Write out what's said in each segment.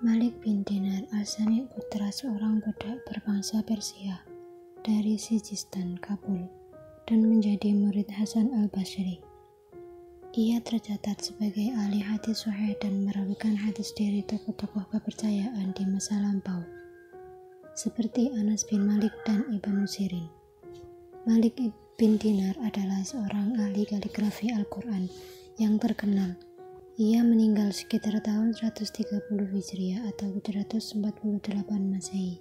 Malik bin Dinar Al-Sami putra seorang budak berbangsa Persia dari Sijistan, Kabul, dan menjadi murid Hasan al-Basri. Ia tercatat sebagai ahli hadis sahih dan merawikan hadis dari tokoh-tokoh kepercayaan di masa lampau, seperti Anas bin Malik dan Ibnu Sirin. Malik bin Dinar adalah seorang ahli kaligrafi Al-Quran yang terkenal. Ia meninggal sekitar tahun 130 Hijriah atau 748 Masehi.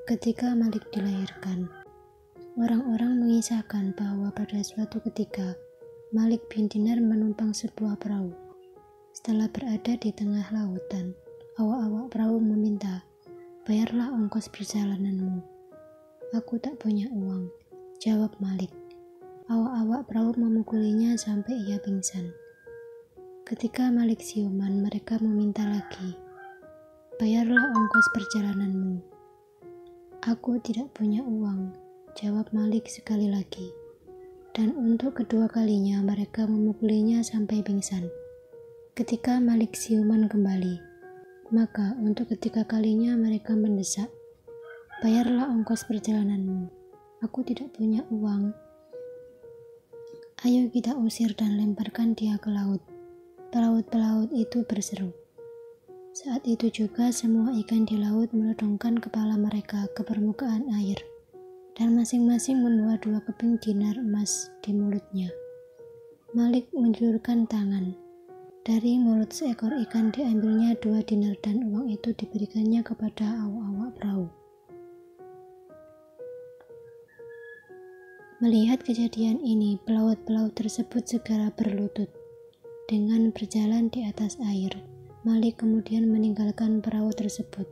Ketika Malik dilahirkan, orang-orang mengisahkan bahwa pada suatu ketika Malik bin Dinar menumpang sebuah perahu. Setelah berada di tengah lautan, awak-awak perahu meminta, "Bayarlah ongkos perjalananmu." "Aku tak punya uang," jawab Malik. Awak-awak perahu memukulinya sampai ia pingsan. Ketika Malik siuman, mereka meminta lagi, "Bayarlah ongkos perjalananmu." "Aku tidak punya uang," jawab Malik sekali lagi. Dan untuk kedua kalinya mereka memukulinya sampai pingsan. Ketika Malik siuman kembali, maka untuk ketiga kalinya mereka mendesak, "Bayarlah ongkos perjalananmu. Aku tidak punya uang. Ayo kita usir dan lemparkan dia ke laut." Pelaut-pelaut itu berseru. Saat itu juga semua ikan di laut meledongkan kepala mereka ke permukaan air, dan masing-masing membawa 2 keping dinar emas di mulutnya. Malik menjulurkan tangan. Dari mulut seekor ikan diambilnya 2 dinar dan uang itu diberikannya kepada awak-awak perahu. Melihat kejadian ini, pelaut-pelaut tersebut segera berlutut. Dengan berjalan di atas air, Malik kemudian meninggalkan perahu tersebut.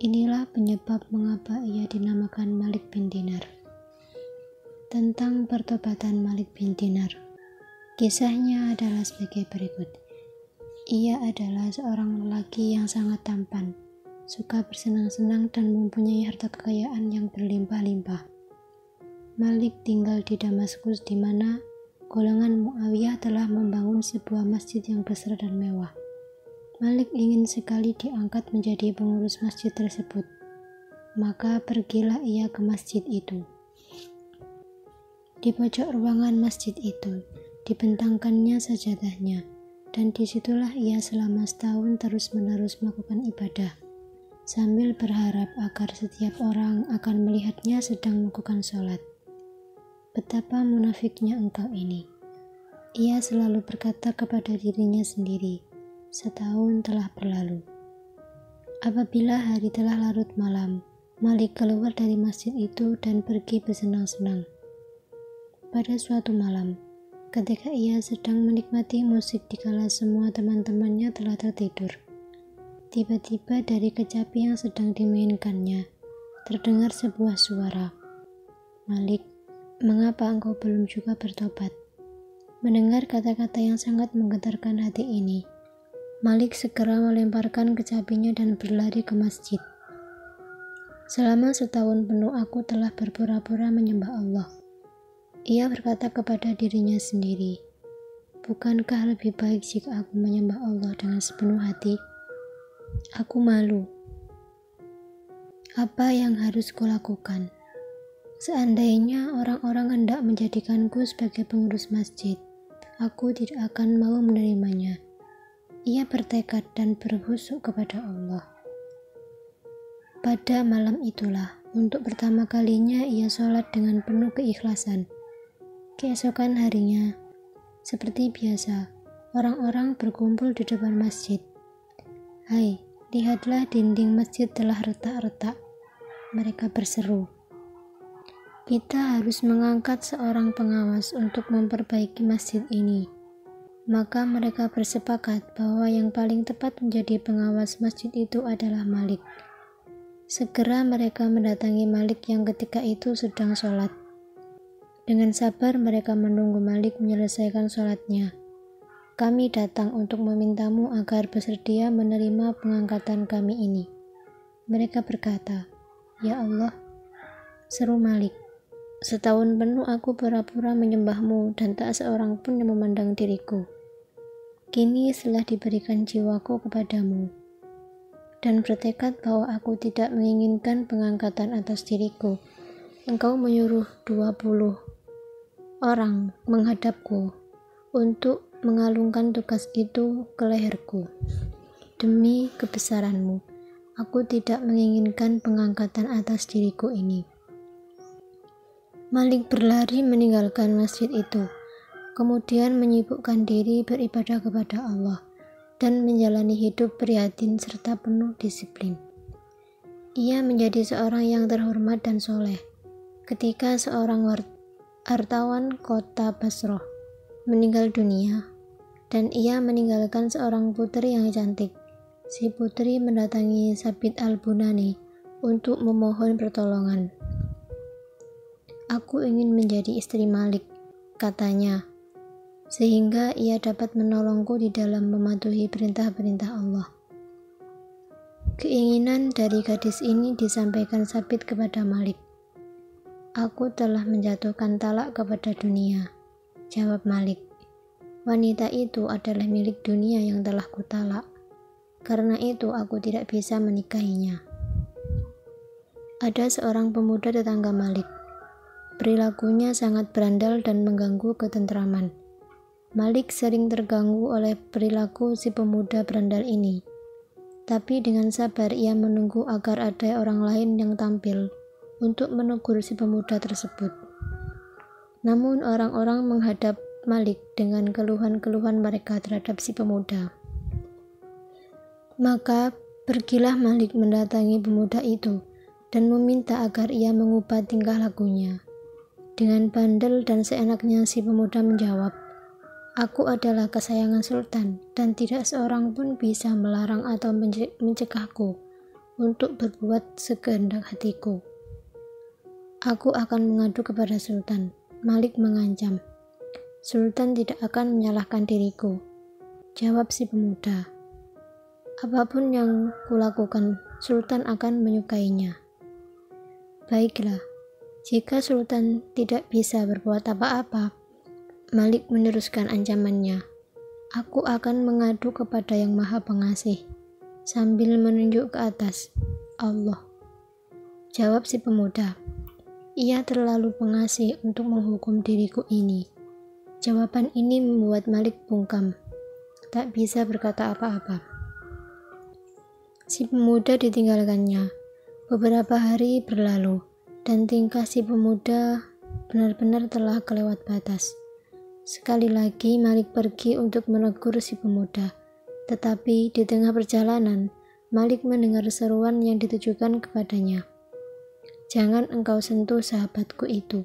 Inilah penyebab mengapa ia dinamakan Malik bin Dinar. Tentang pertobatan Malik bin Dinar, kisahnya adalah sebagai berikut. Ia adalah seorang lelaki yang sangat tampan, suka bersenang-senang dan mempunyai harta kekayaan yang berlimpah-limpah. Malik tinggal di Damaskus, di mana golongan Muawiyah telah membangun sebuah masjid yang besar dan mewah. Malik ingin sekali diangkat menjadi pengurus masjid tersebut. Maka pergilah ia ke masjid itu. Di pojok ruangan masjid itu dibentangkannya sajadahnya, dan disitulah ia selama setahun terus-menerus melakukan ibadah, sambil berharap agar setiap orang akan melihatnya sedang melakukan sholat. Betapa munafiknya engkau ini. Ia selalu berkata kepada dirinya sendiri. Setahun telah berlalu. Apabila hari telah larut malam, Malik keluar dari masjid itu dan pergi bersenang-senang. Pada suatu malam, ketika ia sedang menikmati musik dikala semua teman-temannya telah tertidur, tiba-tiba dari kecapi yang sedang dimainkannya terdengar sebuah suara, "Malik, mengapa engkau belum juga bertobat?" Mendengar kata-kata yang sangat menggetarkan hati ini, Malik segera melemparkan kecapinya dan berlari ke masjid. "Selama setahun penuh aku telah berpura-pura menyembah Allah." Ia berkata kepada dirinya sendiri, "Bukankah lebih baik jika aku menyembah Allah dengan sepenuh hati? Aku malu. Apa yang harus kulakukan? Seandainya orang-orang hendak menjadikanku sebagai pengurus masjid, aku tidak akan mau menerimanya." Ia bertekad dan berkhusuk kepada Allah. Pada malam itulah, untuk pertama kalinya ia sholat dengan penuh keikhlasan. Keesokan harinya, seperti biasa, orang-orang berkumpul di depan masjid. "Hai, lihatlah dinding masjid telah retak-retak," mereka berseru. "Kita harus mengangkat seorang pengawas untuk memperbaiki masjid ini." Maka mereka bersepakat bahwa yang paling tepat menjadi pengawas masjid itu adalah Malik. Segera mereka mendatangi Malik yang ketika itu sedang sholat. Dengan sabar mereka menunggu Malik menyelesaikan sholatnya. "Kami datang untuk memintamu agar bersedia menerima pengangkatan kami ini." Mereka berkata, "Ya Allah," seru Malik, "setahun penuh aku pura-pura menyembahmu dan tak seorang pun yang memandang diriku. Kini setelah diberikan jiwaku kepadamu, dan bertekad bahwa aku tidak menginginkan pengangkatan atas diriku, engkau menyuruh 20 orang menghadapku untuk mengalungkan tugas itu ke leherku. Demi kebesaranmu, aku tidak menginginkan pengangkatan atas diriku ini. Malik berlari meninggalkan masjid itu, kemudian menyibukkan diri beribadah kepada Allah dan menjalani hidup prihatin serta penuh disiplin. Ia menjadi seorang yang terhormat dan soleh ketika seorang wartawan kota Basrah meninggal dunia, dan ia meninggalkan seorang putri yang cantik. Si putri mendatangi Sabit al-Bunani untuk memohon pertolongan. Aku ingin menjadi istri Malik, katanya, sehingga ia dapat menolongku di dalam mematuhi perintah-perintah Allah. Keinginan dari gadis ini disampaikan Sabit kepada Malik. Aku telah menjatuhkan talak kepada dunia, jawab Malik. Wanita itu adalah milik dunia yang telah kutalak. Karena itu aku tidak bisa menikahinya. Ada seorang pemuda tetangga Malik. Perilakunya sangat berandal dan mengganggu ketentraman. Malik sering terganggu oleh perilaku si pemuda berandal ini. Tapi dengan sabar ia menunggu agar ada orang lain yang tampil untuk menegur si pemuda tersebut. Namun orang-orang menghadap Malik dengan keluhan-keluhan mereka terhadap si pemuda. Maka pergilah Malik mendatangi pemuda itu dan meminta agar ia mengubah tingkah lakunya. Dengan bandel dan seenaknya si pemuda menjawab, "Aku adalah kesayangan Sultan dan tidak seorang pun bisa melarang atau mencegahku untuk berbuat sekehendak hatiku. Aku akan mengadu kepada Sultan." Malik mengancam, "Sultan tidak akan menyalahkan diriku," jawab si pemuda. "Apapun yang kulakukan, Sultan akan menyukainya." "Baiklah, jika Sultan tidak bisa berbuat apa-apa," Malik meneruskan ancamannya, "aku akan mengadu kepada Yang Maha Pengasih," sambil menunjuk ke atas, Allah. Jawab si pemuda, "Ia terlalu pengasih untuk menghukum diriku ini." Jawaban ini membuat Malik bungkam, tak bisa berkata apa-apa. Si pemuda ditinggalkannya. Beberapa hari berlalu, dan tingkah si pemuda benar-benar telah kelewat batas. Sekali lagi Malik pergi untuk menegur si pemuda, tetapi di tengah perjalanan, Malik mendengar seruan yang ditujukan kepadanya. "Jangan engkau sentuh sahabatku itu."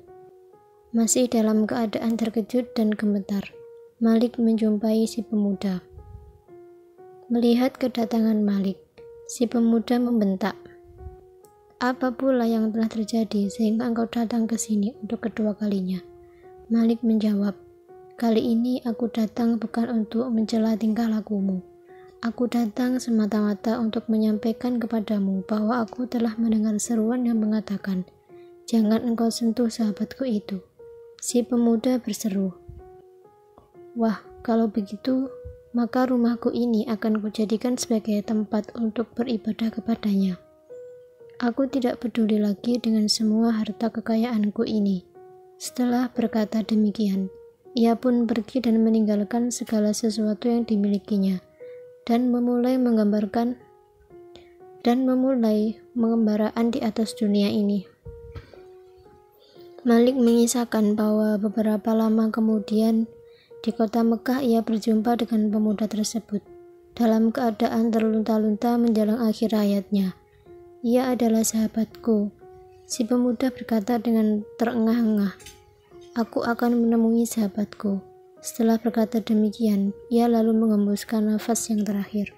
Masih dalam keadaan terkejut dan gemetar, Malik menjumpai si pemuda. Melihat kedatangan Malik, si pemuda membentak, "Apa pula yang telah terjadi sehingga engkau datang ke sini untuk kedua kalinya?" Malik menjawab, "Kali ini aku datang bukan untuk mencela tingkah lakumu. Aku datang semata-mata untuk menyampaikan kepadamu bahwa aku telah mendengar seruan yang mengatakan, 'Jangan engkau sentuh sahabatku itu.'" Si pemuda berseru, "Wah, kalau begitu, maka rumahku ini akan kujadikan sebagai tempat untuk beribadah kepadanya. Aku tidak peduli lagi dengan semua harta kekayaanku ini." Setelah berkata demikian, ia pun pergi dan meninggalkan segala sesuatu yang dimilikinya, dan memulai mengembaraan di atas dunia ini. Malik mengisahkan bahwa beberapa lama kemudian di kota Mekah ia berjumpa dengan pemuda tersebut dalam keadaan terlunta-lunta menjelang akhir hayatnya. "Ia adalah sahabatku," si pemuda berkata dengan terengah-engah. "Aku akan menemui sahabatku." Setelah berkata demikian, ia lalu mengembuskan nafas yang terakhir.